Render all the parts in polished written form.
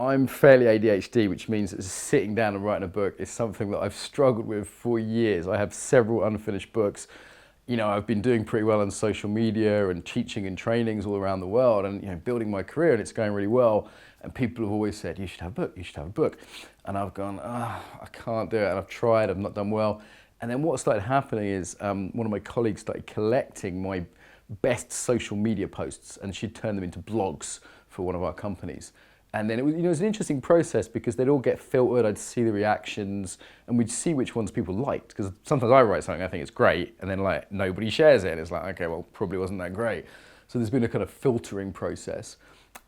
I'm fairly ADHD, which means that sitting down and writing a book is something that I've struggled with for years. I have several unfinished books. You know, I've been doing pretty well on social media and teaching and trainings all around the world and, you know, building my career, and it's going really well. And people have always said, you should have a book, you should have a book. And I've gone, I can't do it. And I've tried, I've not done well. And then what started happening is one of my colleagues started collecting my best social media posts, and she'd turn them into blogs for one of our companies. And then it was, you know, it was an interesting process because they'd all get filtered. I'd see the reactions, and we'd see which ones people liked. Because sometimes I write something, I think it's great, and then like nobody shares it, and it's like, okay, well, probably wasn't that great. So there's been a kind of filtering process.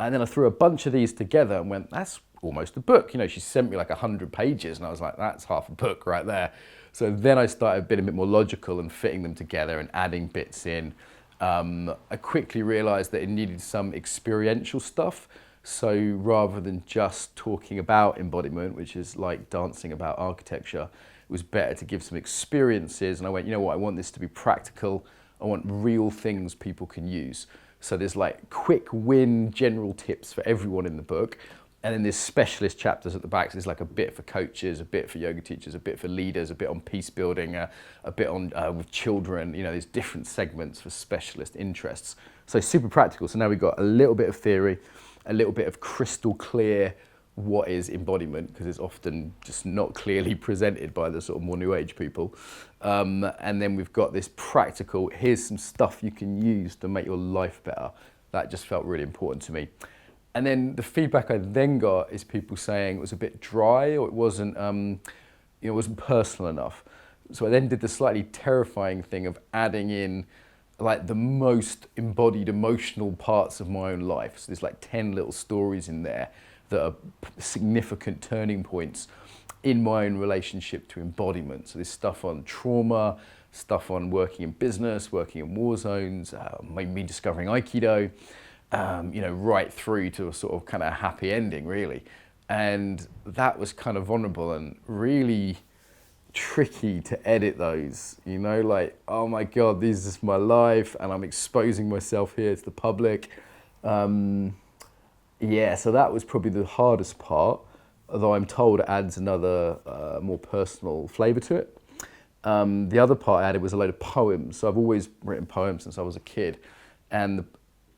And then I threw a bunch of these together and went, that's almost a book. You know, she sent me like 100 pages, and I was like, that's half a book right there. So then I started being a bit more logical and fitting them together and adding bits in. I quickly realized that it needed some experiential stuff. So rather than just talking about embodiment, which is like dancing about architecture, it was better to give some experiences. And I went, you know what, I want this to be practical. I want real things people can use. So there's like quick win general tips for everyone in the book. And then there's specialist chapters at the back. So there's like a bit for coaches, a bit for yoga teachers, a bit for leaders, a bit on peace building, a bit on with children. You know, there's different segments for specialist interests. So super practical. So now we've got a little bit of theory, a little bit of crystal clear what is embodiment, because it's often just not clearly presented by the sort of more new age people. And then we've got this practical, here's some stuff you can use to make your life better. That just felt really important to me. And then the feedback I then got is people saying it was a bit dry, or it wasn't, it wasn't personal enough. So I then did the slightly terrifying thing of adding in like the most embodied emotional parts of my own life. So there's like 10 little stories in there that are significant turning points in my own relationship to embodiment. So there's stuff on trauma, stuff on working in business, working in war zones, me discovering Aikido, you know, right through to a sort of kind of happy ending, really. And that was kind of vulnerable and really tricky to edit those, you know, like, oh my God, this is my life and I'm exposing myself here to the public. Yeah, so that was probably the hardest part, although I'm told it adds another more personal flavor to it. The other part I added was a load of poems. So I've always written poems since I was a kid. And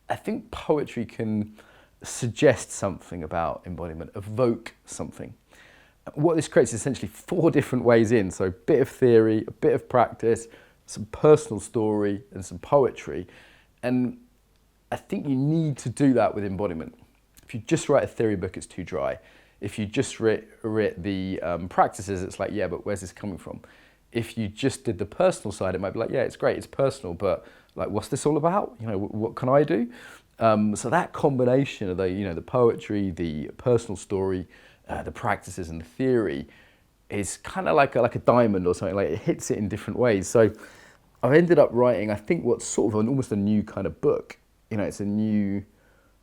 I think poetry can suggest something about embodiment, evoke something. What this creates is essentially 4 different ways in. So a bit of theory, a bit of practice, some personal story, and some poetry. And I think you need to do that with embodiment. If you just write a theory book, it's too dry. If you just writ the practices, it's like, yeah, but where's this coming from? If you just did the personal side, it might be like, yeah, it's great, it's personal, but like, what's this all about? You know, what can I do? So that combination of the, you know, the poetry, the personal story, the practices and the theory is kind of like a diamond or something. Like, it hits it in different ways. So I've ended up writing, I think, what's sort of almost a new kind of book. You know, it's a new,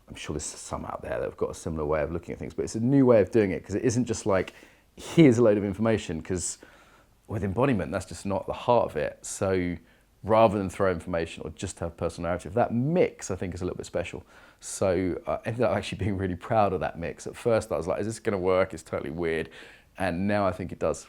I'm sure there's some out there that have got a similar way of looking at things, but it's a new way of doing it, because it isn't just like, here's a load of information, because with embodiment, that's just not the heart of it. So rather than throw information or just have personal narrative, that mix I think is a little bit special. So I ended up actually being really proud of that mix. At first I was like, is this going to work? It's totally weird. And now I think it does.